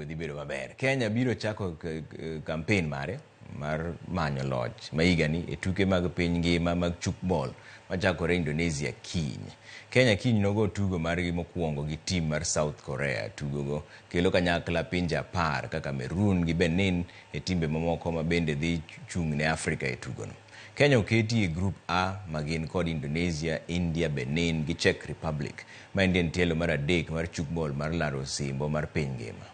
tugo dhi bedo maber. Kenya biro chako campaign mare mar manyo loch maigani e tuke mag piny ngima mag Tchoukball machakore Indonesia kiny. Kenya kiny nogo tugo margi mokwongo gi team mar South Korea. Tugogo kelo kanyakla pinje 10 kaka Cameroon gi Benin e timbe mamoko ma bende dhi chung' ne Afrika e tugono. Kenya oketi e Group A magin kod Indonesia, India, Benin gi Czech Republic ma en tielo mar adek mar Tchoukball mar laro osimbo mar piny ngima.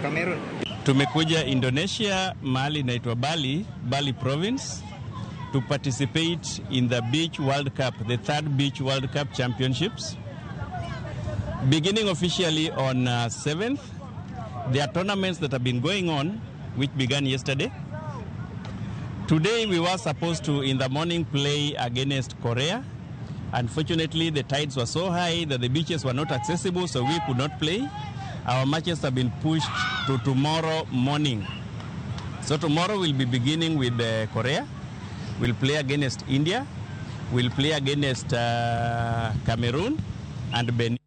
Cameroon. Tumekuja Indonesia, mahali inaitwa Bali province, to participate in the Beach World Cup, the 3rd Beach World Cup Championships. Beginning officially on 7th, there are tournaments that have been going on, which began yesterday. Today we were supposed to, in the morning, play against Korea. Unfortunately, the tides were so high that the beaches were not accessible, so we could not play. Our matches have been pushed to tomorrow morning. So tomorrow we'll be beginning with Korea. We'll play against India. We'll play against Cameroon and Benin.